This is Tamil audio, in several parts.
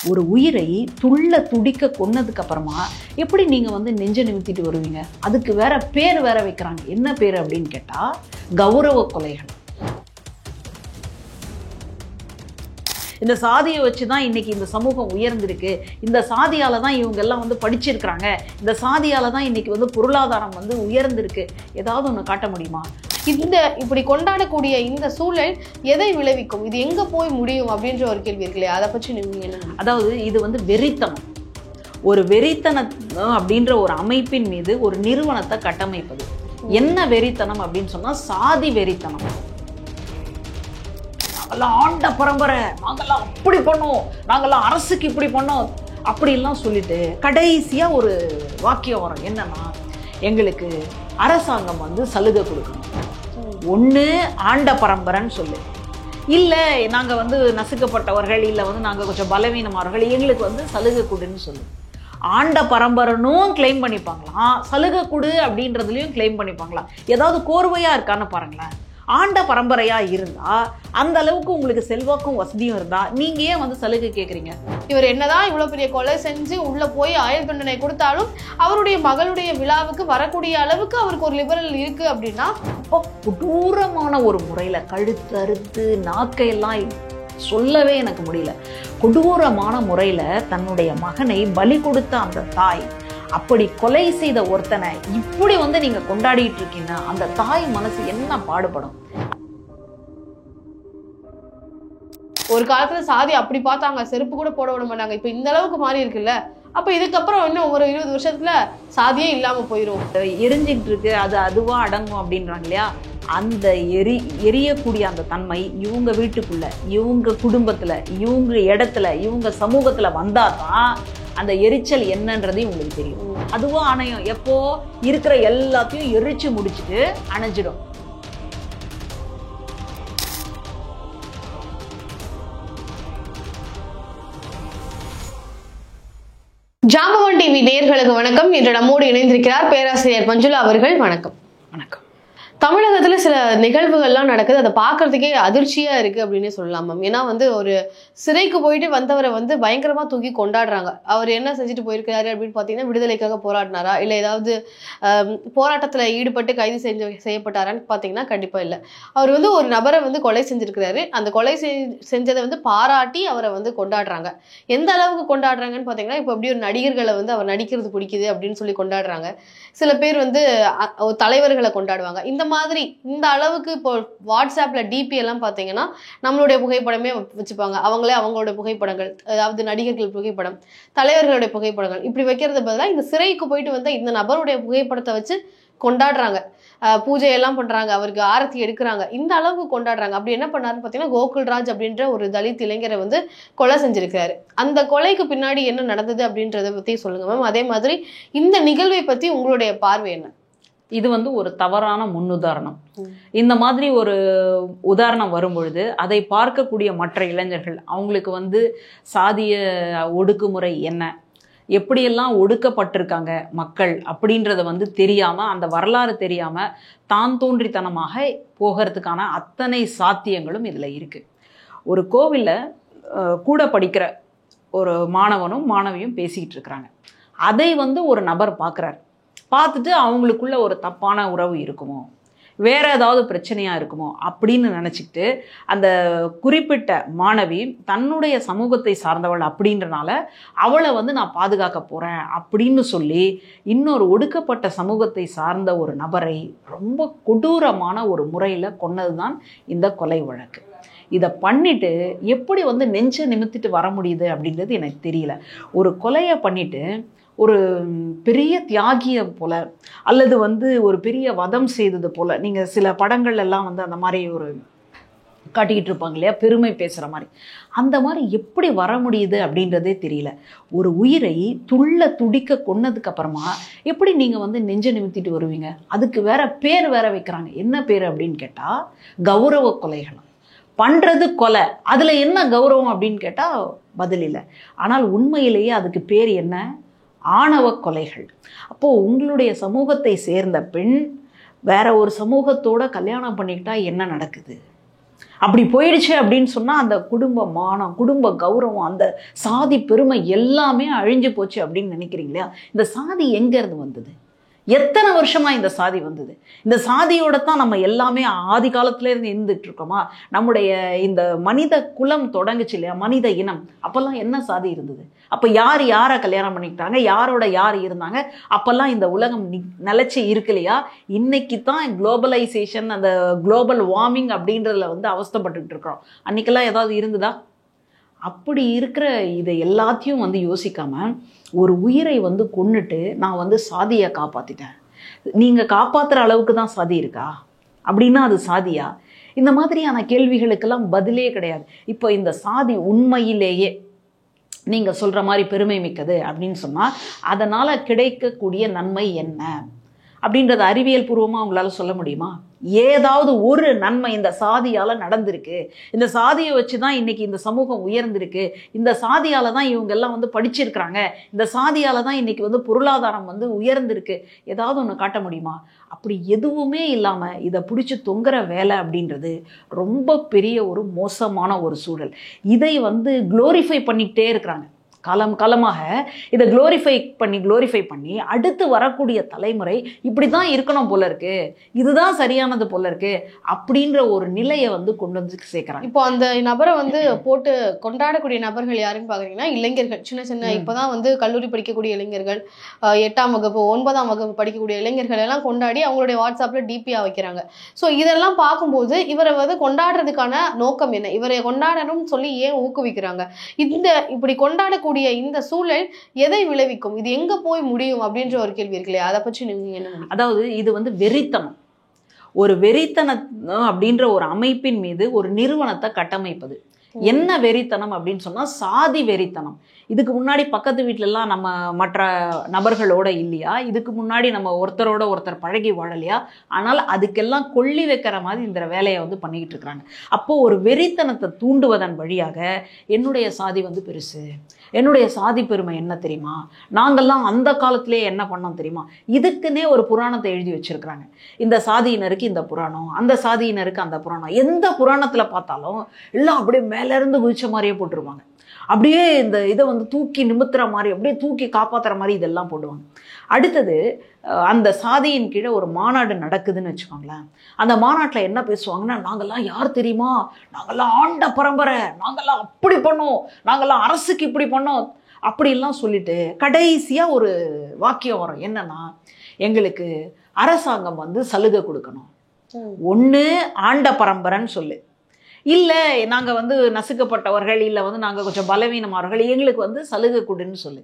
ஒரு உயிரை துள்ள துடிக்க கொன்னதுக்கு அப்புறமா எப்படி நீங்கள் வந்து நெஞ்ச நிமித்திட்டு வருவீங்க? அதுக்கு வேற பேர் வேற வைக்கிறாங்க. என்ன பேர் அப்படின்னு கேட்டால் கௌரவ கொலைகள். இந்த சாதியை வச்சு தான் இன்றைக்கி இந்த சமூகம் உயர்ந்திருக்கு, இந்த சாதியால் தான் இவங்கெல்லாம் வந்து படிச்சிருக்கிறாங்க, இந்த சாதியால் தான் இன்றைக்கி வந்து பொருளாதாரம் வந்து உயர்ந்திருக்கு, ஏதாவது ஒன்று காட்ட முடியுமா? இந்த இப்படி கொண்டாடக்கூடிய இந்த சூழல் எதை விளைவிக்கும், இது எங்கே போய் முடியும் அப்படின்ற ஒரு கேள்வி இருக்கு இல்லையா? அதை பற்றி நீங்கள் என்ன? அதாவது இது வந்து வெறித்தனம். ஒரு வெறித்தனம் அப்படின்ற ஒரு அமைப்பின் மீது ஒரு நிறுவனத்தை கட்டமைப்பது. என்ன வெறித்தனம் அப்படின்னு சொன்னால் சாதி வெறித்தனம். நாங்கள்லாம் ஆண்ட பரம்பரை, நாங்கள்லாம் அப்படி பண்ணோம், நாங்கள்லாம் அரசுக்கு இப்படி பண்ணோம் அப்படிலாம் சொல்லிட்டு கடைசியாக ஒரு வாக்கியம் வரும். என்னன்னா, எங்களுக்கு அரசாங்கம் வந்து சலுகை கொடுக்கணும். ஒன்று ஆண்ட பரம்பரைன்னு சொல்லு, இல்லை நாங்கள் வந்து நசுக்கப்பட்டவர்கள், இல்லை வந்து நாங்கள் கொஞ்சம் பலவீனமானவர்கள், எங்களுக்கு வந்து சலுகை கொடுன்னு சொல்லு. ஆண்ட பரம்பரைனும் கிளைம் பண்ணிப்பாங்களாம், சலுகை கொடு அப்படின்றதுலையும் கிளைம் பண்ணிப்பாங்களாம். ஏதாவது கோர்வையாக இருக்கான்னு பாருங்களேன். ஆண்ட பரம்பரையாக இருந்தால் அந்த அளவுக்கு உங்களுக்கு செல்வாக்கும் வசதியும் இருந்தால் நீங்கள் ஏன் வந்து சலுகை கேட்குறீங்க? இவர் என்னதான் இவ்வளோ பெரிய கொலை செஞ்சு உள்ளே போய் ஆயுள் தண்டனை கொடுத்தாலும் அவருடைய மகளுடைய விழாவுக்கு வரக்கூடிய அளவுக்கு அவருக்கு ஒரு லிபரல் இருக்குது அப்படின்னா, அப்போ கொடூரமான ஒரு முறையில் கழுத்தறுத்து நாக்கையெல்லாம் சொல்லவே எனக்கு முடியல. கொடூரமான முறையில் தன்னுடைய மகனை பலி கொடுத்த அந்த தாய், அப்படி கொலை செய்த ஒருத்தனை இப்படி வந்து நீங்க கொண்டாடிட்டு இருக்கீங்க, அந்த தாய் மனசு என்ன பாடுபடும்? ஒரு காலத்துல சாதி அப்படி பார்த்தாங்க, செருப்பு கூட போட விட மாட்டாங்க. இப்ப இந்த அளவுக்கு மாறி இருக்குல்ல, அப்ப இதுக்கப்புறம் இன்னும் ஒரு 20 வருஷத்துல சாதியே இல்லாம போயிடும். எரிஞ்சிட்டு இருக்கு, அது அதுவா அடங்கும் அப்படின்றாங்க இல்லையா? அந்த எரியக்கூடிய அந்த தன்மை இவங்க வீட்டுக்குள்ள, இவங்க குடும்பத்துல, இவங்க இடத்துல, இவங்க சமூகத்துல வந்தாதான் அந்த எரிச்சல் என்னன்றதையும் உங்களுக்கு தெரியும். அதுவா அணையும். எப்போ இருக்கிற எல்லாத்தையும் எரிச்சு முடிச்சுட்டு அணைஞ்சிடும். ஜாம்பவான் டிவி நேயர்களுக்கு வணக்கம். இன்று நம்மோடு இணைந்திருக்கிறார் பேராசிரியர் மஞ்சுளா அவர்கள். வணக்கம். வணக்கம். தமிழகத்துல சில நிகழ்வுகள்லாம் நடக்குது, அதை பார்க்கறதுக்கே அதிர்ச்சியா இருக்கு அப்படின்னு சொல்லலாம் மேம். ஏன்னா வந்து ஒரு சிறைக்கு போயிட்டு வந்தவரை வந்து பயங்கரமா தூக்கி கொண்டாடுறாங்க. அவர் என்ன செஞ்சுட்டு போயிருக்காரு அப்படின்னு பார்த்தீங்கன்னா, விடுதலைக்காக போராடினாரா, இல்லை ஏதாவது போராட்டத்தில் ஈடுபட்டு கைது செய்யப்பட்டாரான்னு பார்த்தீங்கன்னா கண்டிப்பாக இல்லை. அவர் வந்து ஒரு நபரை வந்து கொலை செஞ்சிருக்கிறாரு. அந்த கொலை செஞ்சதை வந்து பாராட்டி அவரை வந்து கொண்டாடுறாங்க. எந்த அளவுக்கு கொண்டாடுறாங்கன்னு பார்த்தீங்கன்னா, இப்போ எப்படி ஒரு நடிகர்களை வந்து அவர் நடிக்கிறது பிடிக்குது அப்படின்னு சொல்லி கொண்டாடுறாங்க. சில பேர் வந்து தலைவர்களை கொண்டாடுவாங்க. இந்த மாதிரி இந்த அளவுக்கு இப்போ வாட்ஸ்அப்ல டிபி எல்லாம் பார்த்தீங்கன்னா நம்மளுடைய புகைப்படமே வச்சுப்பாங்க. அவங்களே அவங்களோட புகைப்படங்கள், அதாவது நடிகர்கள் புகைப்படம், தலைவர்களுடைய புகைப்படங்கள் இப்படி வைக்கிறது பதிலாக இந்த சிறைக்கு போயிட்டு வந்த இந்த நபருடைய புகைப்படத்தை வச்சு கொண்டாடுறாங்க. பூஜையெல்லாம் பண்றாங்க, அவருக்கு ஆரத்தி எடுக்கிறாங்க. இந்த அளவுக்கு கொண்டாடுறாங்க. அப்படி என்ன பண்ணாருன்னு பார்த்தீங்கன்னா, கோகுல்ராஜ் அப்படின்ற ஒரு தலித் இளைஞரை வந்து கொலை செஞ்சிருக்காரு. அந்த கொலைக்கு பின்னாடி என்ன நடந்தது அப்படின்றத பத்தி சொல்லுங்க மேம். அதே மாதிரி இந்த நிகழ்வை பத்தி உங்களுடைய பார்வை என்ன? இது வந்து ஒரு தவறான முன்னுதாரணம். இந்த மாதிரி ஒரு உதாரணம் வரும்பொழுது அதை பார்க்கக்கூடிய மற்ற இளைஞர்கள் அவங்களுக்கு வந்து சாதிய ஒடுக்குமுறை என்ன, எப்படியெல்லாம் ஒடுக்கப்பட்டிருக்காங்க மக்கள் அப்படின்றத வந்து தெரியாமல், அந்த வரலாறு தெரியாமல் தான் தோன்றித்தனமாக போகிறதுக்கான அத்தனை சாத்தியங்களும் இதில் இருக்குது. ஒரு கோவிலில் கூட படிக்கிற ஒரு மாணவனும் மாணவியும் பேசிக்கிட்டு இருக்கிறாங்க. அதை வந்து ஒரு நபர் பார்க்குறாரு. பார்த்துட்டு அவங்களுக்குள்ள ஒரு தப்பான உறவு இருக்குமோ, வேற ஏதாவது பிரச்சனையாக இருக்குமோ அப்படின்னு நினச்சிக்கிட்டு அந்த குறிப்பிட்ட மாணவி தன்னுடைய சமூகத்தை சார்ந்தவள் அப்படின்றனால அவளை வந்து நான் பாதுகாக்க போகிறேன் அப்படின்னு சொல்லி இன்னொரு ஒடுக்கப்பட்ட சமூகத்தை சார்ந்த ஒரு நபரை ரொம்ப கொடூரமான ஒரு முறையில் கொன்னது தான் இந்த கொலை வழக்கு. இதை பண்ணிட்டு எப்படி வந்து நெஞ்சை நிமித்திட்டு வர முடியுது அப்படின்றது எனக்கு தெரியல. ஒரு கொலையை பண்ணிட்டு ஒரு பெரிய தியாகியை போல, அல்லது வந்து ஒரு பெரிய வதம் செய்தது போல, நீங்கள் சில படங்கள் எல்லாம் வந்து அந்த மாதிரி ஒரு காட்டிக்கிட்டு இருப்பாங்க இல்லையா, பெருமை பேசுகிற மாதிரி, அந்த மாதிரி எப்படி வர முடியுது அப்படின்றதே தெரியல. ஒரு உயிரை துள்ள துடிக்க கொன்னதுக்கு அப்புறமா எப்படி நீங்கள் வந்து நெஞ்ச நிமித்திட்டு வருவீங்க? அதுக்கு வேற பேர் வேற வைக்கிறாங்க. என்ன பேர் அப்படின்னு கேட்டால் கௌரவ கொலைகள். பண்ணுறது கொலை, அதில் என்ன கௌரவம் அப்படின்னு கேட்டால் பதில் இல்லை. ஆனால் உண்மையிலேயே அதுக்கு பேர் என்ன? ஆணவ கொலைகள். அப்போது உங்களுடைய சமூகத்தை சேர்ந்த பெண் வேற ஒரு சமூகத்தோட கல்யாணம் பண்ணிக்கிட்டா என்ன நடக்குது? அப்படி போயிடுச்சு அப்படின்னு சொன்னால் அந்த குடும்ப மானம், குடும்ப கௌரவம், அந்த சாதி பெருமை எல்லாமே அழிஞ்சு போச்சு அப்படின்னு நினைக்கிறீங்களா? இந்த சாதி எங்கேருந்து வந்தது? எத்தனை வருஷமா இந்த சாதி வந்தது? இந்த சாதியோட தான் நம்ம எல்லாமே ஆதி காலத்துல இருந்து இருந்துட்டு இருக்கோமா? நம்முடைய இந்த மனித குலம் தொடங்குச்சு இல்லையா, மனித இனம். அப்பெல்லாம் என்ன சாதி இருந்தது? அப்ப யார் யாரை கல்யாணம் பண்ணிக்கிட்டாங்க, யாரோட யார் இருந்தாங்க? அப்பெல்லாம் இந்த உலகம் நிலைச்சி இருக்கு இல்லையா? இன்னைக்கு தான் குளோபலைசேஷன், அந்த குளோபல் வார்மிங் அப்படின்றதுல வந்து அவஸ்தைப்பட்டுக்கிட்டு இருக்கிறோம். அன்னைக்கெல்லாம் ஏதாவது இருந்ததா? அப்படி இருக்கிற இதை எல்லாத்தையும் வந்து யோசிக்காம ஒரு உயிரை வந்து கொன்னுட்டு நான் வந்து சாதியை காப்பாத்திட்டேன், நீங்க காப்பாத்துற அளவுக்கு தான் சாதி இருக்கா அப்படின்னா அது சாதியா? இந்த மாதிரியான கேள்விகளுக்கெல்லாம் பதிலே கிடையாது. இப்போ இந்த சாதி உண்மையிலேயே நீங்க சொல்ற மாதிரி பெருமை மிக்கது அப்படின்னு சொன்னா அதனால கிடைக்கக்கூடிய நன்மை என்ன அப்படின்றத அறிவியல் பூர்வமா உங்களால சொல்ல முடியுமா? ஏதாவது ஒரு நன்மை இந்த சாதியால நடந்திருக்கு, இந்த சாதியை வச்சுதான் இன்னைக்கு இந்த சமூகம் உயர்ந்திருக்கு, இந்த சாதியால தான் இவங்க எல்லாம் வந்து படிச்சிருக்கிறாங்க, இந்த சாதியால தான் இன்னைக்கு வந்து பொருளாதாரம் வந்து உயர்ந்திருக்கு, ஏதாவது ஒன்று காட்ட முடியுமா? அப்படி எதுவுமே இல்லாம இதை பிடிச்சி தொங்குற வேலை அப்படின்றது ரொம்ப பெரிய ஒரு மோசமான ஒரு சூழல். இதை வந்து குளோரிஃபை பண்ணிக்கிட்டே இருக்கிறாங்க. காலம் காலமாக இதை குளோரிஃபை பண்ணி அடுத்து வரக்கூடிய தலைமுறை இப்படி தான் இருக்கணும் போல இருக்கு, இதுதான் சரியானது போல இருக்கு அப்படின்ற ஒரு நிலையை வந்து கொண்டு வந்து சேர்க்கிறாங்க. இப்போ அந்த நபரை வந்து போட்டு கொண்டாடக்கூடிய நபர்கள் யாருன்னு பாக்குறீங்கன்னா இளைஞர்கள், சின்ன சின்ன இப்பதான் வந்து கல்லூரி படிக்கக்கூடிய இளைஞர்கள், 8ஆம் வகுப்பு 9ஆம் வகுப்பு படிக்கக்கூடிய இளைஞர்கள் எல்லாம் கொண்டாடி அவங்களுடைய வாட்ஸ்அப்ல டிபியா வைக்கிறாங்க. ஸோ இதெல்லாம் பார்க்கும்போது இவரை வந்து கொண்டாடுறதுக்கான நோக்கம் என்ன, இவரை கொண்டாடணும்னு சொல்லி ஏன் ஊக்குவிக்கிறாங்க? இப்படி கொண்டாடக்கூடிய இந்த சூழல் எதை விளைவிக்கும், இது எங்க போய் முடியும் அப்படின்ற ஒரு கேள்வி இருக்கு இல்லையா? அதை பற்றி நீங்க என்ன? அதாவது இது வந்து வெறித்தனம். ஒரு வெறித்தனம் அப்படின்ற ஒரு அமைப்பின் மீது ஒரு நிறுவனத்தை கட்டமைப்பது. என்ன வெறித்தனம் அப்படின்னு சொன்னா சாதி வெறித்தனம். இதுக்கு முன்னாடி பக்கத்து வீட்டிலலாம் நம்ம மற்ற நபர்களோட இல்லையா? இதுக்கு முன்னாடி நம்ம ஒருத்தரோட ஒருத்தர் பழகி வாழலையா? ஆனால் அதுக்கெல்லாம் கொள்ளி வைக்கிற மாதிரி இந்த வேலையை வந்து பண்ணிக்கிட்டு இருக்கிறாங்க. அப்போ ஒரு வெறித்தனத்தை தூண்டுவதன் வழியாக என்னுடைய சாதி வந்து பெருசு, என்னுடைய சாதி பெருமை என்ன தெரியுமா, நாங்கள்லாம் அந்த காலத்திலே என்ன பண்ணோம் தெரியுமா, இதுக்குன்னே ஒரு புராணத்தை எழுதி வச்சிருக்கிறாங்க. இந்த சாதியினருக்கு இந்த புராணம், அந்த சாதியினருக்கு அந்த புராணம். எந்த புராணத்துல பார்த்தாலும் எல்லாம் அப்படியே மேல இருந்து குதிச்ச மாதிரியே போட்டுருவாங்க. அப்படியே இந்த இதை வந்து தூக்கி நிமித்துற மாதிரி, அப்படியே தூக்கி காப்பாத்துற மாதிரி இதெல்லாம் போடுவாங்க. அடுத்தது அந்த சாதியின் கீழே ஒரு மாநாடு நடக்குதுன்னு வச்சுக்கோங்களேன். அந்த மாநாட்டில் என்ன பேசுவாங்கன்னா, நாங்கள்லாம் யார் தெரியுமா, நாங்கள்லாம் ஆண்ட பரம்பரை, நாங்கள்லாம் அப்படி பண்ணோம், நாங்கள்லாம் அரசுக்கு இப்படி பண்ணோம் அப்படிலாம் சொல்லிட்டு கடைசியாக ஒரு வாக்கியம் வரும். என்னன்னா, எங்களுக்கு அரசாங்கம் வந்து சலுகை கொடுக்கணும். ஒன்று ஆண்ட பரம்பரைன்னு சொல்லு, இல்லை நாங்கள் வந்து நசுக்கப்பட்டவர்கள், இல்லை வந்து நாங்கள் கொஞ்சம் பலவீனமானவர்கள், எங்களுக்கு வந்து சலுகை கொடுன்னு சொல்லு.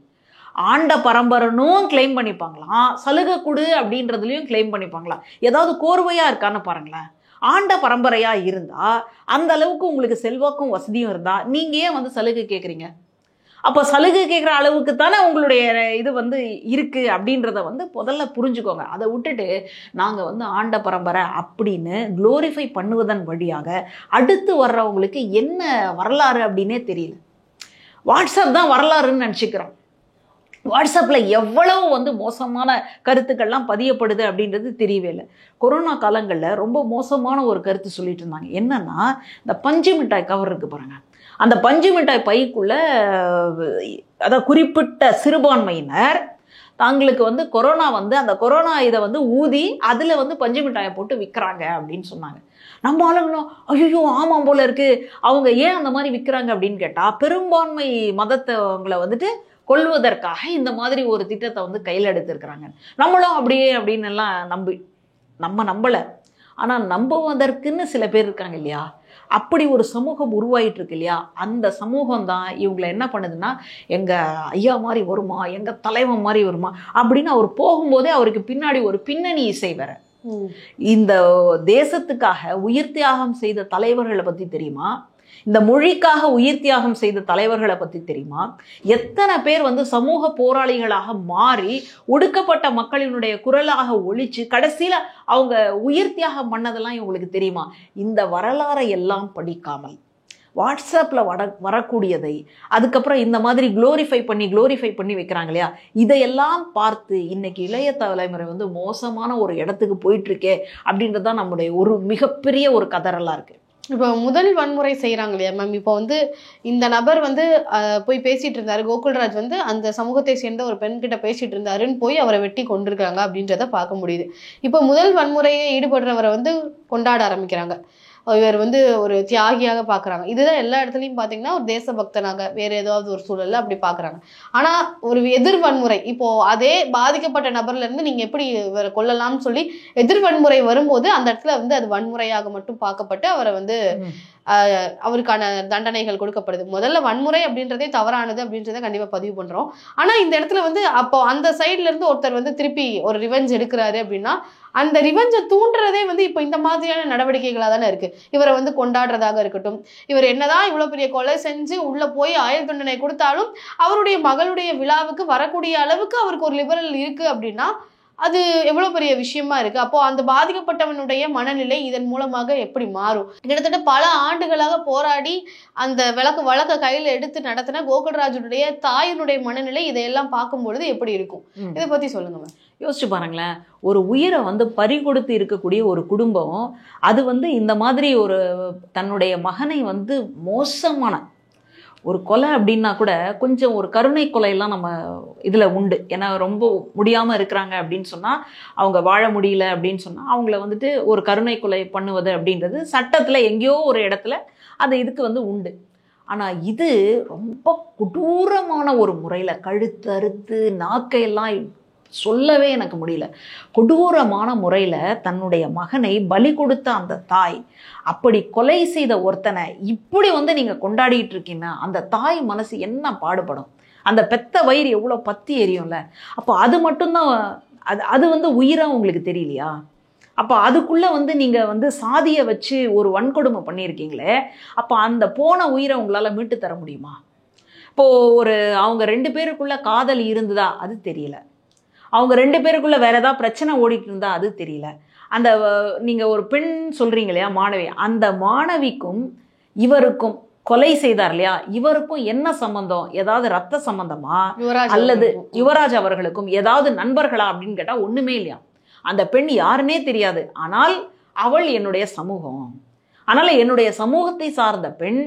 ஆண்ட பரம்பரனும் கிளைம் பண்ணிப்பாங்களாம், சலுகை கொடு அப்படின்றதுலையும் கிளைம் பண்ணிப்பாங்களாம். ஏதாவது கோர்வையாக இருக்கான்னு பாருங்களேன். ஆண்ட பரம்பரையாக இருந்தால் அந்த அளவுக்கு உங்களுக்கு செல்வாக்கும் வசதியும் இருந்தால் நீங்கள் ஏன் வந்து சலுகை கேட்குறீங்க? அப்போ சலுகை கேட்குற அளவுக்கு தானே உங்களுடைய இது வந்து இருக்குது அப்படின்றத வந்து முதல்ல புரிஞ்சுக்கோங்க. அதை விட்டுட்டு நாங்கள் வந்து ஆண்ட பரம்பரை அப்படின்னு குளோரிஃபை பண்ணுவதன் வழியாக அடுத்து வர்றவங்களுக்கு என்ன வரலாறு அப்படின்னே தெரியல. வாட்ஸ்அப் தான் வரலாறுன்னு நினச்சிக்கிறோம். வாட்ஸ்அப்பில் எவ்வளவு வந்து மோசமான கருத்துக்கள்லாம் பதியப்படுது அப்படின்றது தெரியவே இல்லை. கொரோனா காலங்களில் ரொம்ப மோசமான ஒரு கருத்து சொல்லிட்டு இருந்தாங்க. என்னன்னா, இந்த பஞ்சு மிட்டாய் கவர் இருக்கு பாருங்க, அந்த பஞ்சு மிட்டாய் பைக்குள்ள அதாவது குறிப்பிட்ட சிறுபான்மையினர் தங்களுக்கு வந்து கொரோனா வந்து அந்த கொரோனா இதை வந்து ஊதி அதில் வந்து பஞ்சு மிட்டாயை போட்டு விற்கிறாங்க அப்படின்னு சொன்னாங்க. நம்ம ஆளுங்களும் ஐயோ ஆமாம் போல இருக்கு, அவங்க ஏன் அந்த மாதிரி விற்கிறாங்க அப்படின்னு கேட்டால், பெரும்பான்மை மதத்தவங்களை வந்துட்டு கொள்வதற்காக இந்த மாதிரி ஒரு திட்டத்தை வந்து கையில் எடுத்திருக்கிறாங்க. நம்மளும் அப்படியே அப்படின்னு எல்லாம் நம்ம நம்பலை. ஆனால் நம்புவதற்குன்னு சில பேர் இருக்காங்க இல்லையா, அப்படி ஒரு சமூகம் உருவாயிட்டு இருக்கு இல்லையா, அந்த சமூகம் தான் இவங்களை என்ன பண்ணுதுன்னா, எங்கள் ஐயா மாதிரி வருமா, எங்கள் தலைவன் மாதிரி வருமா அப்படின்னு அவர் போகும்போதே அவருக்கு பின்னாடி ஒரு பின்னணி இசை வேற. இந்த தேசத்துக்காக உயிர் தியாகம் செய்த தலைவர்களை பற்றி தெரியுமா? இந்த மொழிக்காக உயிர் தியாகம் செய்த தலைவர்களை பற்றி தெரியுமா? எத்தனை பேர் வந்து சமூக போராளிகளாக மாறி ஒடுக்கப்பட்ட மக்களினுடைய குரலாக ஒழிச்சு கடைசியில் அவங்க உயிர் தியாகம் பண்ணதெல்லாம் இவங்களுக்கு தெரியுமா? இந்த வரலாறை எல்லாம் படிக்காமல் வாட்ஸ்அப்பில் வரக்கூடியதை அதுக்கப்புறம் இந்த மாதிரி குளோரிஃபை பண்ணி வைக்கிறாங்க இல்லையா, இதையெல்லாம் பார்த்து இன்னைக்கு இளைய தலைமுறை வந்து மோசமான ஒரு இடத்துக்கு போயிட்டுருக்கே அப்படின்றது தான் நம்முடைய ஒரு மிகப்பெரிய ஒரு கதறலாக இருக்குது. இப்போ முதல் வன்முறை செய்யறாங்க இல்லையா மேம்? இப்போ வந்து இந்த நபர் வந்து போய் பேசிட்டு இருந்தாரு, கோகுல்ராஜ் வந்து அந்த சமூகத்தை சேர்ந்த ஒரு பெண் கிட்ட பேசிட்டு இருந்தாருன்னு போய் அவரை வெட்டி கொண்டிருக்காங்க அப்படின்றத பார்க்க முடியுது. இப்போ முதல் வன்முறையை ஈடுபடுறவரை வந்து கொண்டாட ஆரம்பிக்கிறாங்க, இவர் வந்து ஒரு தியாகியாக பாக்குறாங்க. இதுதான் எல்லா இடத்துலயும் பாத்தீங்கன்னா ஒரு தேசபக்தனாக வேற ஏதாவது ஒரு சூழல்ல அப்படி பாக்குறாங்க. ஆனா ஒரு எதிர் வன்முறை, இப்போ அதே பாதிக்கப்பட்ட நபர்ல இருந்து நீங்க எப்படி இவரை கொல்லலாம்னு சொல்லி எதிர் வன்முறை வரும்போது அந்த இடத்துல வந்து அது வன்முறையாக மட்டும் பார்க்கப்பட்டு அவரை வந்து அவருக்கான தண்டனைகள் கொடுக்கப்படுது. முதல்ல வன்முறை அப்படின்றதே தவறானது அப்படின்றத கண்டிப்பா பதிவு பண்றோம். ஆனா இந்த இடத்துல வந்து அப்போ அந்த சைட்ல இருந்து ஒருத்தர் வந்து திருப்பி ஒரு ரிவெஞ்ச் எடுக்கிறாரு அப்படின்னா அந்த ரிவெஞ்சை தூண்டுறதே வந்து இப்போ இந்த மாதிரியான நடவடிக்கைகளா தானே இருக்கு. இவரை வந்து கொண்டாடுறதாக இருக்கட்டும், இவர் என்னதான் இவ்வளவு பெரிய கொலை செஞ்சு உள்ள போய் ஆயுள் தண்டனை கொடுத்தாலும் அவருடைய மகளுடைய விழாவுக்கு வரக்கூடிய அளவுக்கு அவருக்கு ஒரு லிபரல் இருக்கு அப்படின்னா அது எவ்வளவு பெரிய விஷயமா இருக்கு. அப்போ அந்த பாதிக்கப்பட்டவனுடைய மனநிலை இதன் மூலமாக எப்படி மாறும்? கிட்டத்தட்ட பல ஆண்டுகளாக போராடி அந்த வழக்க கையில எடுத்து நடத்தின கோகுல்ராஜுடைய தாயினுடைய மனநிலை இதையெல்லாம் பார்க்கும் பொழுது எப்படி இருக்கும்? இதை பத்தி சொல்லுங்க மேம். யோசிச்சு பாருங்களேன், ஒரு உயிரை வந்து பறிகொடுத்து இருக்கக்கூடிய ஒரு குடும்பம் அது வந்து இந்த மாதிரி ஒரு தன்னுடைய மகனை வந்து மோசமான ஒரு கொலை அப்படின்னா கூட கொஞ்சம் ஒரு கருணை கொலையெல்லாம் நம்ம இதில் உண்டு. ஏன்னா ரொம்ப முடியாமல் இருக்கிறாங்க அப்படின்னு சொன்னால், அவங்க வாழ முடியல அப்படின்னு சொன்னால் அவங்கள வந்துட்டு ஒரு கருணை கொலை பண்ணுவது அப்படின்றது சட்டத்தில் எங்கேயோ ஒரு இடத்துல அது இதுக்கு வந்து உண்டு. ஆனால் இது ரொம்ப கொடூரமான ஒரு முறையில் கழுத்தறுத்து நாக்கையெல்லாம் சொல்லவே எனக்கு முடியல, கொடூரமான முறையில் தன்னுடைய மகனை பலி கொடுத்த அந்த தாய், அப்படி கொலை செய்த ஒருத்தனை இப்படி வந்து நீங்கள் கொண்டாடிட்டு இருக்கீங்கன்னா அந்த தாய் மனசு என்ன பாடுபடும்? அந்த பெத்த வயிறு எவ்வளோ பத்தி எரியும்ல. அப்போ அது மட்டும்தான் அது வந்து உயிராக உங்களுக்கு தெரியலையா? அப்போ அதுக்குள்ளே வந்து நீங்கள் வந்து சாதியை வச்சு ஒரு வன்கொடுமை பண்ணியிருக்கீங்களே, அப்போ அந்த போன உயிரை உங்களால் மீட்டு தர முடியுமா? இப்போது அவங்க 2 பேருக்குள்ள காதல் இருந்ததா அது தெரியல, அவங்க 2 பேருக்குள்ள வேற ஏதாவது பிரச்சனை ஓடிட்டு இருந்தா அது தெரியல. அந்த நீங்க ஒரு பெண் சொல்றீங்க இல்லையா, மாணவி, அந்த மாணவிக்கும் இவருக்கும் கொலை செய்தார் இல்லையா, இவருக்கும் என்ன சம்பந்தம்? ஏதாவது ரத்த சம்பந்தமா அல்லது யுவராஜ் அவர்களுக்கும் ஏதாவது நண்பர்களா அப்படின்னு கேட்டா ஒண்ணுமே இல்லையா. அந்த பெண் யாருன்னே தெரியாது. ஆனால் அவள் என்னுடைய சமூகம். அதனால என்னுடைய சமூகத்தை சார்ந்த பெண்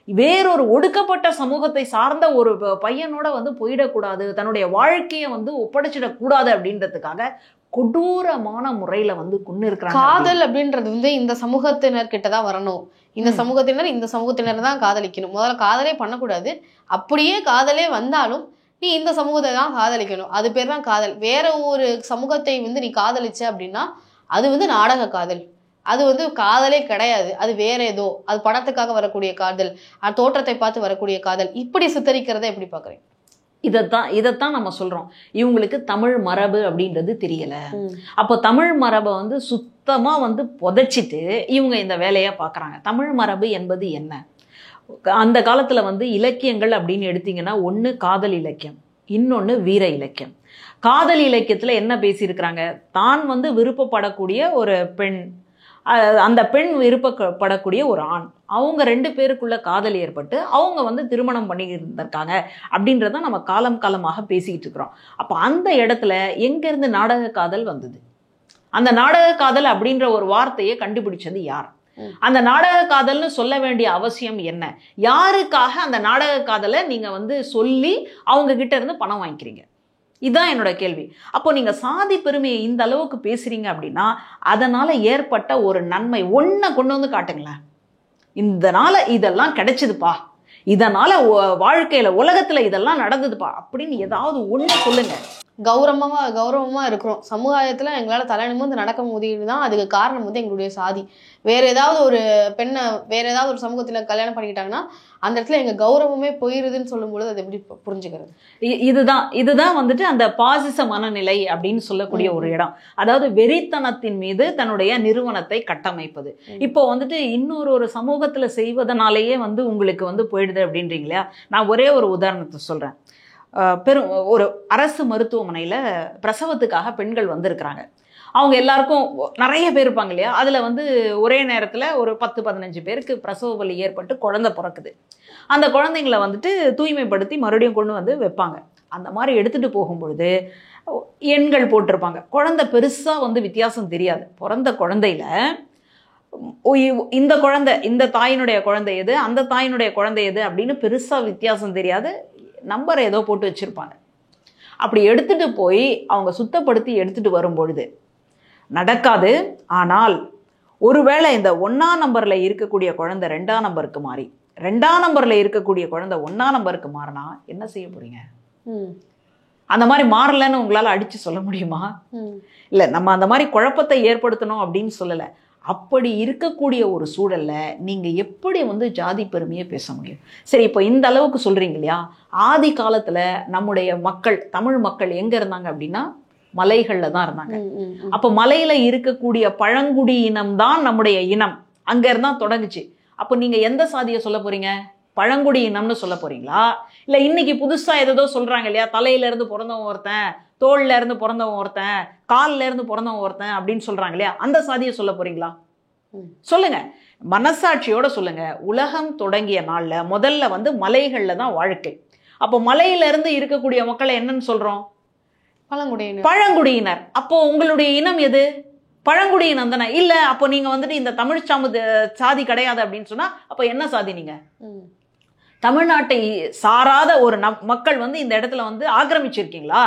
வேறொரு ஒடுக்கப்பட்ட சமூகத்தை சார்ந்த ஒரு பையனோட வந்து போயிடக்கூடாது, தன்னுடைய வாழ்க்கையை வந்து ஒப்படைச்சிடக்கூடாது அப்படின்றதுக்காக கொடூரமான முறையில வந்து கொண்டு இருக்கிறாங்க. காதல் அப்படின்றது வந்து இந்த சமூகத்தினர் கிட்டதான் வரணும், இந்த சமூகத்தினர் தான் காதலிக்கணும். முதல்ல காதலே பண்ணக்கூடாது. அப்படியே காதலே வந்தாலும் நீ இந்த சமூகத்தை தான் காதலிக்கணும், அது பேர் தான் காதல். வேற ஒரு சமூகத்தை வந்து நீ காதலிச்ச அப்படின்னா அது வந்து நாடக காதல், அது வந்து காதலே கிடையாது, அது வேற ஏதோ, அது பணத்துக்காக வரக்கூடிய காதல், அது தோற்றத்தை பார்த்து வரக்கூடிய காதல். இப்படி சித்தரிக்கிறத எப்படி பாக்குறீங்க? இதைத்தான் நம்ம சொல்றோம், இவங்களுக்கு தமிழ் மரபு அப்படின்றது தெரியல. அப்போ தமிழ் மரபை வந்து சுத்தமா வந்து புதைச்சிட்டு இவங்க இந்த வேலையை பார்க்குறாங்க. தமிழ் மரபு என்பது என்ன? அந்த காலத்துல வந்து இலக்கியங்கள் அப்படின்னு எடுத்தீங்கன்னா ஒன்று காதல் இலக்கியம், இன்னொன்று வீர இலக்கியம். காதல் இலக்கியத்துல என்ன பேசியிருக்கிறாங்க? தான் வந்து விருப்பப்படக்கூடிய ஒரு பெண், அந்த பெண் விருப்பப்படக்கூடிய ஒரு ஆண், அவங்க 2 பேருக்குள்ள காதல் ஏற்பட்டு அவங்க வந்து திருமணம் பண்ணி இருந்திருக்காங்க அப்படின்றத நம்ம காலமாக பேசிக்கிட்டு இருக்கிறோம். அப்போ அந்த இடத்துல எங்கேருந்து நாடக காதல் வந்தது? அந்த நாடக காதல் அப்படின்ற ஒரு வார்த்தையை கண்டுபிடிச்சது யார்? அந்த நாடக காதல்னு சொல்ல வேண்டிய அவசியம் என்ன? யாருக்காக அந்த நாடக காதலை நீங்க வந்து சொல்லி அவங்க கிட்ட இருந்து பணம் வாங்கிக்கிறீங்க? இதுதான் என்னோட கேள்வி. அப்போ நீங்க சாதி பெருமையை இந்த அளவுக்கு பேசுறீங்க அப்படின்னா அதனால ஏற்பட்ட ஒரு நன்மை ஒன்றை கொண்டு வந்து காட்டுங்களேன். இதனால இதெல்லாம் கிடைச்சதுப்பா, இதனால வாழ்க்கையில உலகத்துல இதெல்லாம் நடந்ததுப்பா அப்படின்னு ஏதாவது ஒண்ணு சொல்லுங்க. கௌரவமா இருக்கிறோம், சமுதாயத்துல எங்களால தலை நிமிர்ந்து நடக்க முடியுதுதான், அதுக்கு காரணம் வந்து எங்களுடைய சாதி. வேற ஏதாவது ஒரு பெண்ணை வேற ஏதாவது ஒரு சமூகத்துல கல்யாணம் பண்ணிக்கிட்டாங்கன்னா அந்த இடத்துல எங்க கௌரவமே போயிருதுன்னு சொல்லும் பொழுது அது எப்படி புரிஞ்சுக்கிறது? இதுதான் வந்துட்டு அந்த பாசிச மனநிலை அப்படின்னு சொல்லக்கூடிய ஒரு இடம். அதாவது வெறித்தனத்தின் மீது தன்னுடைய நிறுவனத்தை கட்டமைப்பது. இப்போ வந்துட்டு இன்னொரு சமூகத்துல செய்வதனாலேயே வந்து உங்களுக்கு வந்து போயிடுது அப்படின்றீங்க இல்லையா. நான் ஒரே ஒரு உதாரணத்தை சொல்றேன். ஒரு அரசு மருத்துவமனையில் பிரசவத்துக்காக பெண்கள் வந்திருக்கிறாங்க. அவங்க எல்லாருக்கும் நிறைய பேர் இருப்பாங்க இல்லையா, அதில் வந்து ஒரே நேரத்தில் ஒரு 10-15 பேருக்கு பிரசவ வலி ஏற்பட்டு குழந்தை பிறக்குது. அந்த குழந்தைங்களை வந்துட்டு தூய்மைப்படுத்தி மறுபடியும் கொண்டு வந்து வைப்பாங்க. அந்த மாதிரி எடுத்துகிட்டு போகும்பொழுது எண்கள் போட்டிருப்பாங்க. குழந்தை பெருசாக வந்து வித்தியாசம் தெரியாது. பிறந்த குழந்தையில இந்த குழந்தை, இந்த தாயினுடைய குழந்தை எது, அந்த தாயினுடைய குழந்தை எது அப்படின்னு பெருசா வித்தியாசம் தெரியாது, நம்பரை ஏதோ போட்டு வச்சிருப்பாங்க. அப்படி எடுத்துட்டு போய் அவங்க சுத்தப்படுத்தி எடுத்துட்டு வரும்பொழுது நடக்காது. ஆனால் ஒருவேளை இந்த 1ஆம் நம்பர்ல இருக்கக்கூடிய குழந்தை 2ஆம் நம்பருக்கு மாறி, 2ஆம் நம்பர்ல இருக்கக்கூடிய குழந்தை 1ஆம் நம்பருக்கு மாறினா என்ன செய்ய போறீங்க? அந்த மாதிரி மாறலன்னு உங்களால அடிச்சு சொல்ல முடியுமா? இல்ல, நம்ம அந்த மாதிரி குழப்பத்தை ஏற்படுத்தணும் அப்படின்னு சொல்லல. அப்படி இருக்கக்கூடிய ஒரு சூழல்ல நீங்க எப்படி வந்து ஜாதி பெருமையை பேச முடியும்? சரி, இப்போ இந்த அளவுக்கு சொல்றீங்க இல்லையா, ஆதி காலத்துல நம்முடைய மக்கள், தமிழ் மக்கள் எங்க இருந்தாங்க அப்படின்னா மலைகள்ல தான் இருந்தாங்க. அப்ப மலையில இருக்கக்கூடிய பழங்குடி இனம் தான் நம்முடைய இனம், அங்க இருந்தா தொடங்குச்சு. அப்ப நீங்க எந்த சாதியை சொல்ல போறீங்க? பழங்குடி இனம்னு சொல்ல போறீங்களா? இல்ல இன்னைக்கு புதுசா ஏதோ சொல்றாங்க இல்லையா, தலையில இருந்து பிறந்தவன் ஒருத்தன், தோல்ல இருந்து பிறந்தவன் ஒருத்தன், கால்ல இருந்து பிறந்தவன் ஒருத்தன் அப்படின்னு சொல்றாங்க இல்லையா, அந்த சாதியை சொல்ல போறீங்களா? சொல்லுங்க, மனசாட்சியோட சொல்லுங்க. உலகம் தொடங்கிய நாள்ல முதல்ல வந்து மலைகள்ல தான் வாழ்க்கை. அப்போ மலையில இருந்து இருக்கக்கூடிய மக்களை என்னன்னு சொல்றோம்? பழங்குடியினர். அப்போ உங்களுடைய இனம் எது? பழங்குடியினம் தானே? இல்ல, அப்போ நீங்க வந்துட்டு இந்த தமிழ் சாதி கிடையாது அப்படின்னு சொன்னா அப்ப என்ன சாதி? நீங்க தமிழ்நாட்டை சாராத ஒரு மக்கள் வந்து இந்த இடத்துல வந்து ஆக்கிரமிச்சிருக்கீங்களா?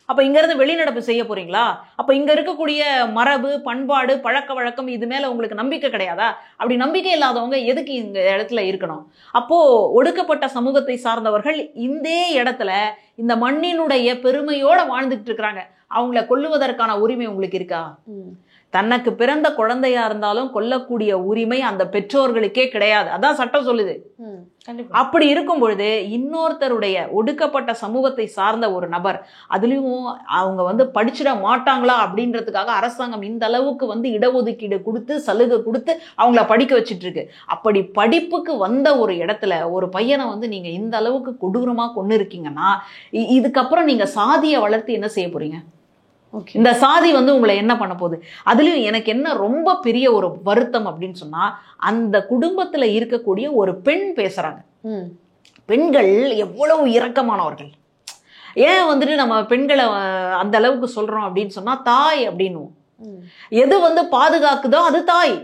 அப்ப இங்க இருந்து வெளிநடப்பு செய்ய போறீங்களா? அப்ப இங்க இருக்கக்கூடிய மரபு, பண்பாடு, பழக்க வழக்கம் இது மேல உங்களுக்கு நம்பிக்கை கிடையாதா? அப்படி நம்பிக்கை இல்லாதவங்க எதுக்கு இந்த இடத்துல இருக்கணும்? அப்போ ஒடுக்கப்பட்ட சமூகத்தை சார்ந்தவர்கள் இந்த இடத்துல இந்த மண்ணினுடைய பெருமையோட வாழ்ந்துட்டு இருக்கிறாங்க. அவங்கள கொல்லுவதற்கான உரிமை உங்களுக்கு இருக்கா? தனக்கு பிறந்த குழந்தையா இருந்தாலும் கொல்லக்கூடிய உரிமை அந்த பெற்றோர்களுக்கே கிடையாது. அதான் சட்டம் சொல்லுது. அப்படி இருக்கும் பொழுது இன்னொருத்தருடைய ஒடுக்கப்பட்ட சமூகத்தை சார்ந்த ஒரு நபர், அதுலயும் அவங்க வந்து படிச்சிட மாட்டாங்களா அப்படின்றதுக்காக அரசாங்கம் இந்த அளவுக்கு வந்து இடஒதுக்கீடு கொடுத்து சலுகை கொடுத்து அவங்கள படிக்க வச்சிட்டு இருக்கு. அப்படி படிப்புக்கு வந்த ஒரு இடத்துல ஒரு பையனை வந்து நீங்க இந்த அளவுக்கு கொடூரமா கொண்டு இருக்கீங்கன்னா இதுக்கப்புறம் நீங்க சாதியை வளர்த்து என்ன செய்ய போறீங்க? இந்த சாதி வந்து உங்களை என்ன பண்ண போகுது? அதுலயும் எனக்கு என்ன ரொம்ப பெரிய ஒரு வருத்தம் அப்படின்னு சொன்னா, அந்த குடும்பத்துல இருக்கக்கூடிய ஒரு பெண் பேசுறாங்க. பெண்கள் எவ்வளவு இரக்கமானவர்கள். ஏன் வந்துட்டு நம்ம பெண்களை அந்த அளவுக்கு சொல்றோம் அப்படின்னு சொன்னா, தாய் அப்படின்னும் எது வந்து பாதுகாக்குதோ அது தாய்.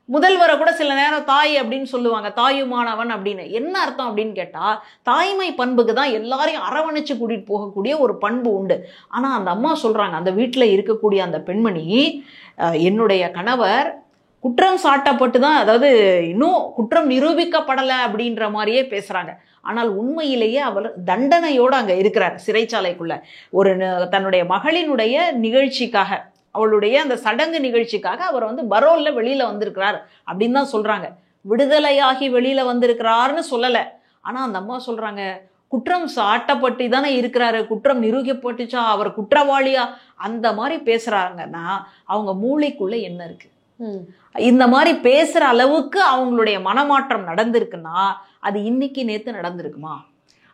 முதல்வரை கூட சில நேரம் தாய் அப்படின்னு சொல்லுவாங்க, தாயுமானவன் அப்படின்னு. என்ன அர்த்தம் அப்படின்னு கேட்டா, தாய்மை பண்புக்கு தான் எல்லாரையும் அரவணைச்சு கூட்டிட்டு போகக்கூடிய ஒரு பண்பு உண்டு. ஆனா அந்த அம்மா சொல்றாங்க, அந்த வீட்டுல இருக்கக்கூடிய அந்த பெண்மணி, என்னுடைய கணவர் குற்றம் சாட்டப்பட்டு தான், அதாவது இன்னும் குற்றம் நிரூபிக்கப்படலை அப்படின்ற மாதிரியே பேசுறாங்க. ஆனால் உண்மையிலேயே அவர் தண்டனையோடு அங்க இருக்கிறார் சிறைச்சாலைக்குள்ள. ஒரு தன்னுடைய மகளினுடைய நிகழ்ச்சிக்காக, அவளுடைய அந்த சடங்கு நிகழ்ச்சிக்காக அவர் வந்து பரோல்ல வெளியில வந்திருக்கிறார் அப்படின்னு தான் சொல்றாங்க. விடுதலையாகி வெளியில வந்திருக்கிறாருன்னு சொல்லல. ஆனா அந்த அம்மா சொல்றாங்க, குற்றம் சாட்டப்பட்டு தானே இருக்கிறாரு, குற்றம் நிரூபிக்கப்பட்டுச்சா, அவர் குற்றவாளியா, அந்த மாதிரி பேசுறாங்கன்னா அவங்க மூளைக்குள்ள என்ன இருக்கு? இந்த மாதிரி பேசுற அளவுக்கு அவங்களுடைய மனமாற்றம் நடந்திருக்குன்னா அது இன்னைக்கு நேத்து நடந்திருக்குமா?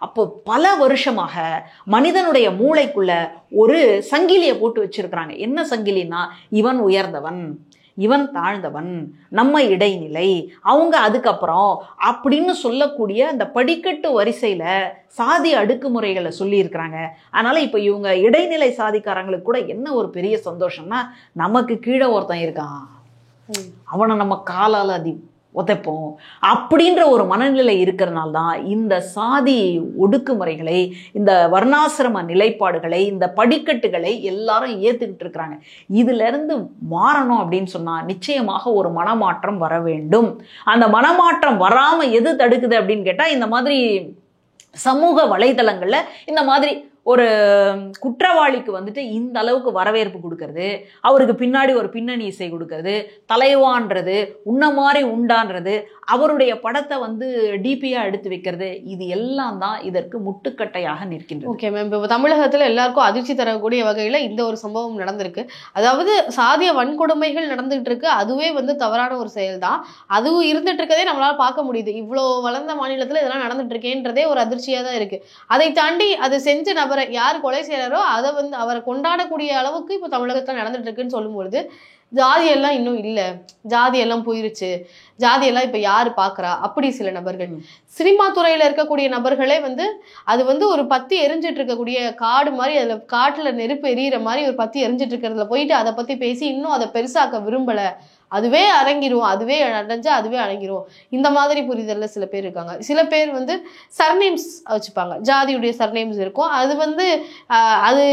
அப்போ பல வருஷமாக மனிதனுடைய மூளைக்குள்ள ஒரு சங்கிலியை போட்டு வச்சிருக்கிறாங்க. என்ன சங்கிலினா, இவன் உயர்ந்தவன், இவன் தாழ்ந்தவன், நம்ம இடைநிலை, அவங்க அதுக்கப்புறம் அப்படின்னு சொல்லக்கூடிய அந்த படிக்கட்டு வரிசையில சாதி அடுக்குமுறைகளை சொல்லி இருக்கிறாங்க. அதனால இப்ப இவங்க இடைநிலை சாதிக்காரங்களுக்கு கூட என்ன ஒரு பெரிய சந்தோஷம்னா, நமக்கு கீழே ஒருத்தன் இருக்கான், அவனை நம்ம காலால உதைப்போம் அப்படின்ற ஒரு மனநிலை இருக்கிறனால தான் இந்த சாதி ஒடுக்குமுறைகளை, இந்த வர்ணாசிரம நிலைப்பாடுகளை, இந்த படிக்கட்டுகளை எல்லாரும் ஏத்துக்கிட்டு இருக்கிறாங்க. இதுல இருந்து மாறணும் அப்படின்னு சொன்னா நிச்சயமாக ஒரு மனமாற்றம் வர வேண்டும். அந்த மனமாற்றம் வராம எது தடுக்குது அப்படின்னு கேட்டா, இந்த மாதிரி சமூக வலைதளங்கள்ல இந்த மாதிரி ஒரு குற்றவாளிக்கு வந்துட்டு இந்த அளவுக்கு வரவேற்பு கொடுக்கறது, அவருக்கு பின்னாடி ஒரு பின்னணி இசை கொடுக்கறது, தலைவான்றது, உன்ன மாதிரி உண்டான்றது, அவருடைய படத்தை வந்து டிபியா எடுத்து வைக்கிறது, இது எல்லாம் தான் இதற்கு முட்டுக்கட்டையாக நிற்கின்றது. ஓகே மேம், இப்போ தமிழகத்துல எல்லாருக்கும் அதிர்ச்சி தரக்கூடிய வகையில இந்த ஒரு சம்பவம் நடந்திருக்கு. அதாவது சாதிய வன்கொடுமைகள் நடந்துகிட்டு இருக்கு, அதுவே வந்து தவறான ஒரு செயல் தான். அதுவும் இருந்துட்டு இருக்கதே நம்மளால பார்க்க முடியுது. இவ்வளோ வளர்ந்த மாநிலத்துல இதெல்லாம் நடந்துட்டு இருக்கேன்றதே ஒரு அதிர்ச்சியா தான் இருக்கு. அதை தாண்டி அது செஞ்ச நபரை யார் கொலை செய்யறாரோ அதை வந்து அவரை கொண்டாடக்கூடிய அளவுக்கு இப்போ தமிழகத்துல நடந்துட்டு இருக்குன்னு சொல்லும்பொழுது, ஜாதியெல்லாம் இன்னும் இல்லை, ஜாதியெல்லாம் போயிருச்சு, ஜாதியெல்லாம் இப்போ யாரு பார்க்குறா அப்படி சில நபர்கள். சினிமா துறையில இருக்கக்கூடிய நபர்களே வந்து அது வந்து ஒரு பத்தி எரிஞ்சிட்டு இருக்கக்கூடிய காடு மாதிரி, அதில் காட்டுல நெருப்பு எரியிற மாதிரி ஒரு பத்தி எரிஞ்சிட்டு இருக்கிறதுல போயிட்டு அதை பத்தி பேசி இன்னும் அதை பெருசாக்க விரும்பலை அதுவே அடங்கிரும், அதுவே அடைஞ்சா அதுவே அடங்கிரும். இந்த மாதிரி புரிதல்ல சில பேர் இருக்காங்க. சில பேர் வந்து சர்நேம்ஸ் வச்சுப்பாங்க, ஜாதியுடைய சர்நேம்ஸ் இருக்கும், அது வந்து அது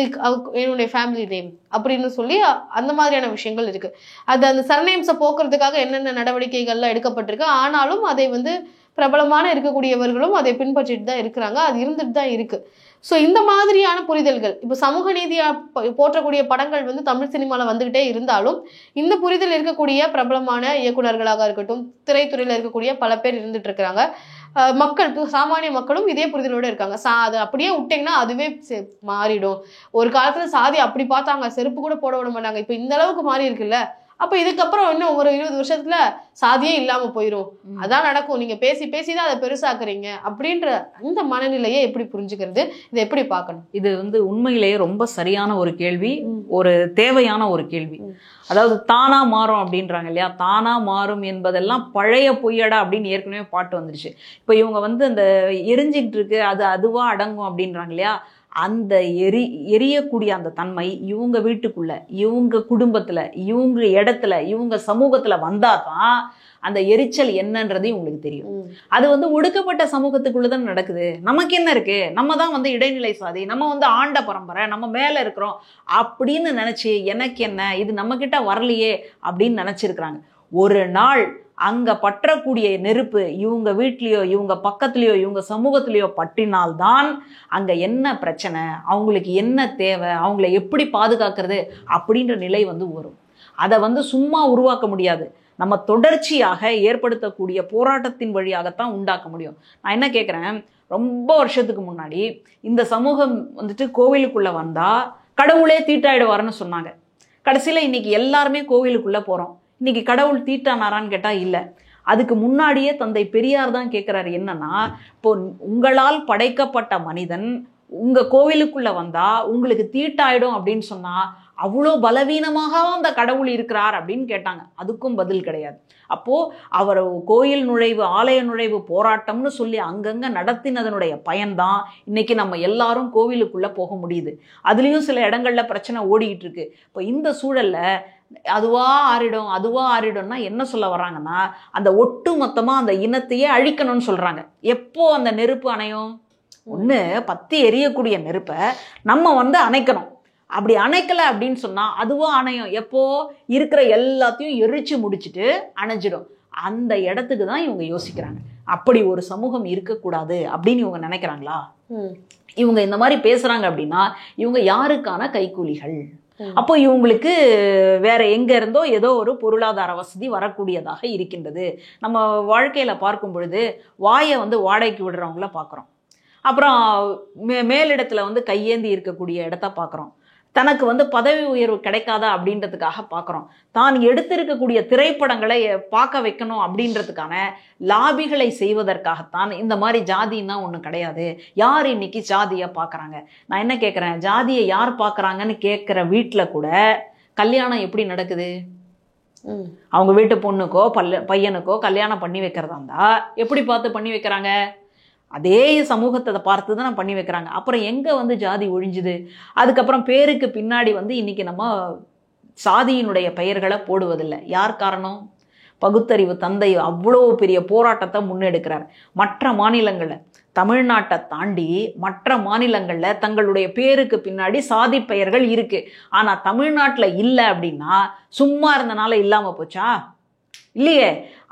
என்னுடைய ஃபேமிலி நேம் அப்படின்னு சொல்லி அந்த மாதிரியான விஷயங்கள் இருக்கு. அது அந்த சர்நேம்ஸை போக்குறதுக்காக என்னென்ன நடவடிக்கைகள்லாம் எடுக்கப்பட்டிருக்கு. ஆனாலும் அதை வந்து பிரபலமான இருக்கக்கூடியவர்களும் அதை பின்பற்றிட்டு தான் இருக்கிறாங்க, அது இருந்துட்டு தான் இருக்கு. ஸோ இந்த மாதிரியான புரிதல்கள் இப்போ சமூக நீதியா போற்றக்கூடிய படங்கள் வந்து தமிழ் சினிமாவில் வந்துகிட்டே இருந்தாலும் இந்த புரிதல் இருக்கக்கூடிய பிரபலமான இயக்குநர்களாக இருக்கட்டும், திரைத்துறையில் இருக்கக்கூடிய பல பேர் இருந்துட்டு இருக்கிறாங்க. மக்கள், சாமானிய மக்களும் இதே புரிதலோடு இருக்காங்க. அதை அப்படியே விட்டிங்கன்னா அதுவே மாறிடும். ஒரு காலத்துல சாதி அப்படி பார்த்தாங்க, செருப்பு கூட போட விட மாட்டாங்க, இப்போ இந்த அளவுக்கு மாறி இருக்குல்ல, அப்ப இதுக்கப்புறம் இன்னும் ஒரு 20 வருஷத்துல சாதியே இல்லாம போயிடும், அதான் நடக்கும், நீங்க பேசி பேசிதான் அதை பெருசாக்குறீங்க அப்படின்ற இந்த மனநிலையை எப்படி புரிஞ்சுக்கிறது, இதை எப்படி பார்க்கணும்? இது வந்து உண்மையிலேயே ரொம்ப சரியான ஒரு கேள்வி, ஒரு தேவையான ஒரு கேள்வி. அதாவது தானா மாறும் அப்படின்றாங்க இல்லையா, தானா மாறும் என்பதெல்லாம் பழைய பொய்யடா அப்படின்னு ஏற்கனவே பாட்டு வந்துருச்சு. இப்போ இவங்க வந்து அந்த எரிஞ்சிக்கிட்டு இருக்கு, அது அதுவா அடங்கும் அப்படின்றாங்க இல்லையா, அந்த எரியக்கூடிய அந்த தன்மை இவங்க வீட்டுக்குள்ள, இவங்க குடும்பத்துல, இவங்க இடத்துல, இவங்க சமூகத்துல வந்தாதான் அந்த எரிச்சல் என்னன்றது உங்களுக்கு தெரியும். அது வந்து ஒடுக்கப்பட்ட சமூகத்துக்குள்ளதான் நடக்குது. நமக்கு என்ன இருக்கு, நம்ம தான் வந்து இடைநிலை சாதி, நம்ம வந்து ஆண்ட பரம்பரை, நம்ம மேல இருக்கிறோம் அப்படின்னு நினைச்சு எனக்கு என்ன, இது நம்ம கிட்ட வரலையே அப்படின்னு நினைச்சிருக்கிறாங்க. ஒரு நாள் அங்க பற்றக்கூடிய நெருப்பு இவங்க வீட்லயோ, இவங்க பக்கத்துலயோ, இவங்க சமூகத்திலயோ பற்றினால்தான் அங்க என்ன பிரச்சனை, அவங்களுக்கு என்ன தேவை, அவங்கள எப்படி பாதுகாக்கிறது அப்படின்ற நிலை வந்து வரும். அதை வந்து சும்மா உருவாக்க முடியாது, நம்ம தொடர்ச்சியாக ஏற்படுத்தக்கூடிய போராட்டத்தின் வழியாகத்தான் உண்டாக்க முடியும். நான் என்ன கேட்குறேன், ரொம்ப வருஷத்துக்கு முன்னாடி இந்த சமூகம் வந்துட்டு கோவிலுக்குள்ள வந்தா கடவுளே தீட்டாயிடுவாருன்னு சொன்னாங்க. கடைசியில் இன்னைக்கு எல்லாருமே கோவிலுக்குள்ள போறோம். இன்னைக்கு கடவுள் தீட்டானாரான்னு கேட்டா இல்லை. அதுக்கு முன்னாடியே தந்தை பெரியார் தான் கேட்குறாரு, என்னன்னா இப்போ உங்களால் படைக்கப்பட்ட மனிதன் உங்க கோவிலுக்குள்ள வந்தா உங்களுக்கு தீட்டாயிடும் அப்படின்னு சொன்னா அவ்வளோ பலவீனமாக அந்த கடவுள் இருக்கிறார் அப்படின்னு கேட்டாங்க. அதுக்கும் பதில் கிடையாது. அப்போ அவர் கோயில் நுழைவு, ஆலய நுழைவு போராட்டம்னு சொல்லி அங்கங்க நடத்தினதனுடைய பயன்தான் இன்னைக்கு நம்ம எல்லாரும் கோவிலுக்குள்ள போக முடியுது. அதுலேயும் சில இடங்கள்ல பிரச்சனை ஓடிக்கிட்டு இருக்கு. இப்போ இந்த சூழல்ல அதுவா ஆறிடும், அதுவா ஆறிடும்னா என்ன சொல்ல வர்றாங்கன்னா, அந்த ஒட்டு மொத்தமா அந்த இனத்தையே அழிக்கணும்னு சொல்றாங்க. எப்போ அந்த நெருப்பு அணையும்? ஒன்று பத்தி எரியக்கூடிய நெருப்பை நம்ம வந்து அணைக்கணும். அப்படி அணைக்கலை அப்படின்னு சொன்னா அதுவா அணையும். எப்போ? இருக்கிற எல்லாத்தையும் எரிச்சு முடிச்சுட்டு அணைஞ்சிடும். அந்த இடத்துக்கு தான் இவங்க யோசிக்கிறாங்க. அப்படி ஒரு சமூகம் இருக்கக்கூடாது அப்படின்னு இவங்க நினைக்கிறாங்களா? இவங்க இந்த மாதிரி பேசுறாங்க அப்படின்னா இவங்க யாருக்கான கைக்கூலிகள்? அப்போ இவங்களுக்கு வேற எங்க இருந்தோ ஏதோ ஒரு பொருளாதார வசதி வரக்கூடியதாக இருக்கின்றது. நம்ம வாழ்க்கையில பார்க்கும் பொழுது வாயை வந்து வாடகைக்கு விடுறவங்கள பார்க்குறோம். அப்புறம் மேலிடத்துல வந்து கையேந்தி இருக்கக்கூடிய இடத்த பார்க்குறோம். தனக்கு வந்து பதவி உயர்வு கிடைக்காதா அப்படின்றதுக்காக பார்க்குறோம். தான் எடுத்திருக்கக்கூடிய திரைப்படங்களை பார்க்க வைக்கணும் அப்படின்றதுக்கான லாபிகளை செய்வதற்காகத்தான் இந்த மாதிரி ஜாதின்னா ஒன்று கிடையாது. யார் இன்னைக்கு ஜாதியை பார்க்குறாங்க? நான் என்ன கேட்குறேன், ஜாதியை யார் பார்க்குறாங்கன்னு கேட்குற வீட்டில் கூட கல்யாணம் எப்படி நடக்குது? அவங்க வீட்டு பொண்ணுக்கோ பையனுக்கோ கல்யாணம் பண்ணி வைக்கிறதா இருந்தா எப்படி பார்த்து பண்ணி வைக்கிறாங்க? அதே சமூகத்தை பார்த்து தான் பண்ணி வைக்கிறாங்க. அப்புறம் எங்கே வந்து ஜாதி ஒழிஞ்சுது? அதுக்கப்புறம் பேருக்கு பின்னாடி வந்து இன்னைக்கு நம்ம சாதியினுடைய பெயர்களை போடுவதில்லை. யார் காரணம்? பகுத்தறிவு தந்தை அவ்வளோ பெரிய போராட்டத்தை முன்னெடுக்கிறார். மற்ற மாநிலங்களில், தமிழ்நாட்டை தாண்டி மற்ற மாநிலங்களில் தங்களுடைய பேருக்கு பின்னாடி சாதி பெயர்கள் இருக்கு. ஆனால் தமிழ்நாட்டில் இல்லை அப்படின்னா சும்மா இருந்தனால இல்லாமல் போச்சா? இல்லையே.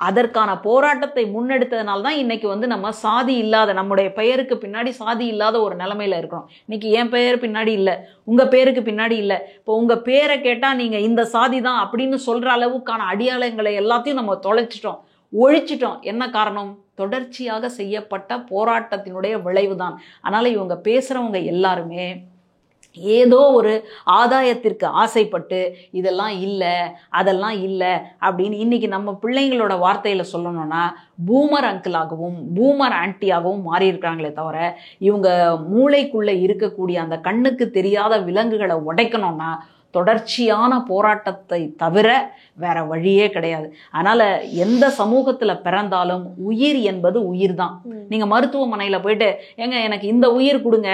அதற்கான போராட்டத்தை முன்னெடுத்ததுனால தான் இன்னைக்கு வந்து நம்ம சாதி இல்லாத, நம்முடைய பெயருக்கு பின்னாடி சாதி இல்லாத ஒரு நிலைமையில இருக்கிறோம். இன்னைக்கு என் பெயர் பின்னாடி இல்லை, உங்க பேருக்கு பின்னாடி இல்லை. இப்போ உங்க பேரை கேட்டா நீங்க இந்த சாதி தான் அப்படின்னு சொல்ற அளவுக்கான அடையாளங்களை எல்லாத்தையும் நம்ம தொலைச்சிட்டோம், ஒழிச்சிட்டோம். என்ன காரணம்? தொடர்ச்சியாக செய்யப்பட்ட போராட்டத்தினுடைய விளைவுதான். அதனால இவங்க பேசுறவங்க எல்லாருமே ஏதோ ஒரு ஆதாயத்திற்கு ஆசைப்பட்டு இதெல்லாம் இல்லை அதெல்லாம் இல்லை அப்படின்னு இன்னைக்கு நம்ம பிள்ளைங்களோட வார்த்தையில் சொல்லணும்னா பூமர் அங்கிளாகவும் பூமர் ஆன்ட்டியாகவும் மாறி இருக்காங்களே தவிர இவங்க மூளைக்குள்ளே இருக்கக்கூடிய அந்த கண்ணுக்கு தெரியாத விலங்குகளை உடைக்கணும்னா தொடர்ச்சியான போராட்டத்தை தவிர வேற வழியே கிடையாது. அதனால எந்த சமூகத்துல பிறந்தாலும் உயிர் என்பது உயிர் தான். நீங்க மருத்துவமனையில போயிட்டு ஏங்க எனக்கு இந்த உயிர் கொடுங்க,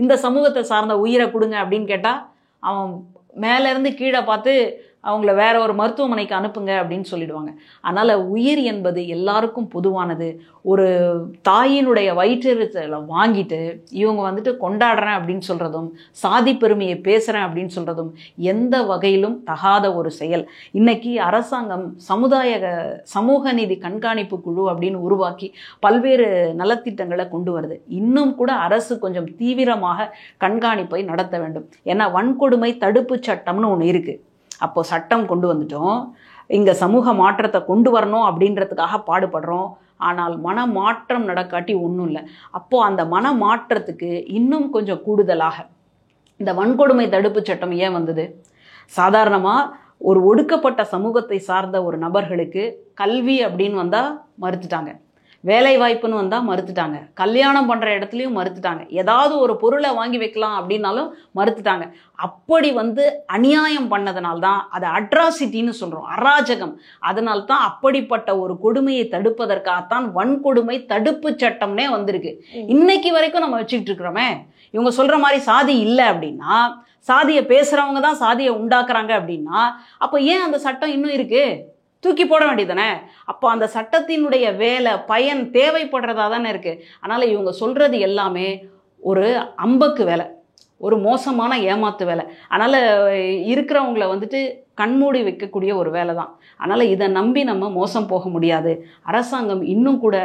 இந்த சமூகத்தை சார்ந்த உயிரை கொடுங்க அப்படின்னு கேட்டா அவன் மேல இருந்து கீழே பார்த்து அவங்கள வேற ஒரு மருத்துவமனைக்கு அனுப்புங்க அப்படின்னு சொல்லிடுவாங்க. அதனால் உயிர் என்பது எல்லாருக்கும் பொதுவானது. ஒரு தாயினுடைய வயிற்றெரிச்சலை வாங்கிட்டு இவங்க வந்துட்டு கொண்டாடுறேன் அப்படின்னு சொல்கிறதும், சாதி பெருமையை பேசுகிறேன் அப்படின்னு சொல்கிறதும் எந்த வகையிலும் தகாத ஒரு செயல். இன்னைக்கு அரசாங்கம் சமூக நீதி கண்காணிப்பு குழு அப்படின்னு உருவாக்கி பல்வேறு நலத்திட்டங்களை கொண்டு வருது. இன்னும் கூட அரசு கொஞ்சம் தீவிரமாக கண்காணிப்பை நடத்த வேண்டும். ஏன்னா வன்கொடுமை தடுப்பு சட்டம்னு ஒன்று இருக்குது. அப்போ சட்டம் கொண்டு வந்துட்டோம், இங்கே சமூக மாற்றத்தை கொண்டு வரணும் அப்படின்றதுக்காக பாடுபடுறோம். ஆனால் மனமாற்றம் நடக்காட்டி ஒன்றும் இல்லை. அப்போது அந்த மனமாற்றத்துக்கு இன்னும் கொஞ்சம் கூடுதலாக இந்த வன்கொடுமை தடுப்பு சட்டம் ஏன் வந்தது? சாதாரணமாக ஒரு ஒடுக்கப்பட்ட சமூகத்தை சார்ந்த ஒரு நபர்களுக்கு கல்வி அப்படின்னு வந்தால் மறுத்துட்டாங்க, வேலை வாய்ப்புன்னு வந்தால் மறுத்துட்டாங்க, கல்யாணம் பண்ணுற இடத்துலையும் மறுத்துட்டாங்க, ஏதாவது ஒரு பொருளை வாங்கி வைக்கலாம் அப்படின்னாலும் மறுத்துட்டாங்க. அப்படி அநியாயம் பண்ணதுனால்தான் அதை அட்ராசிட்டின்னு சொல்கிறோம், அராஜகம். அதனால்தான் அப்படிப்பட்ட ஒரு கொடுமையை தடுப்பதற்காகத்தான் வன்கொடுமை தடுப்பு சட்டம்னே வந்திருக்கு. இன்னைக்கு வரைக்கும் நம்ம வச்சுக்கிட்டு இருக்கிறோமே. இவங்க சொல்கிற மாதிரி சாதி இல்லை அப்படின்னா, சாதியை பேசுகிறவங்க தான் சாதியை உண்டாக்குறாங்க அப்படின்னா, அப்போ ஏன் அந்த சட்டம் இன்னும் இருக்குது? தூக்கி போட வேண்டியதானே? அப்போ அந்த சட்டத்தினுடைய வேலை பயன் தேவைப்படுறதா தானே இருக்குது. அதனால் இவங்க சொல்கிறது எல்லாமே ஒரு அம்பக்கு வேலை, ஒரு மோசமான ஏமாத்து வேலை. அதனால் இருக்கிறவங்கள கண்மூடி வைக்கக்கூடிய ஒரு வேலை தான். அதனால் இதை நம்பி நம்ம மோசம் போக முடியாது. அரசாங்கம் இன்னும் கூட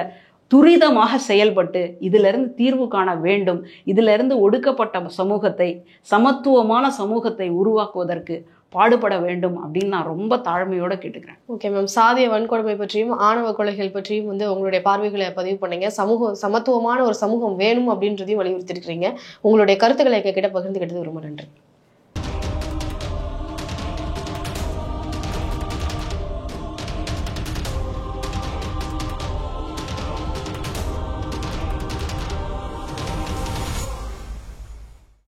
துரிதமாக செயல்பட்டு இதிலிருந்து தீர்வு காண வேண்டும். இதிலிருந்து ஒடுக்கப்பட்ட சமூகத்தை, சமத்துவமான சமூகத்தை உருவாக்குவதற்கு பாடுபட வேண்டும் அப்படின்னு நான் ரொம்ப தாழ்மையோடு கேட்டுக்கிறேன். ஓகே மேம், சாதிய வன்கொடுமை பற்றியும் ஆணவ கொலைகள் பற்றியும் உங்களுடைய பார்வைகளை பதிவு பண்ணீங்க. சமத்துவமான ஒரு சமூகம் வேணும் அப்படின்றதையும் வலியுறுத்திருக்கிறீங்க. உங்களுடைய கருத்துக்களை எங்ககிட்ட பகிர்ந்துக்கிட்டது ரொம்ப நன்றி.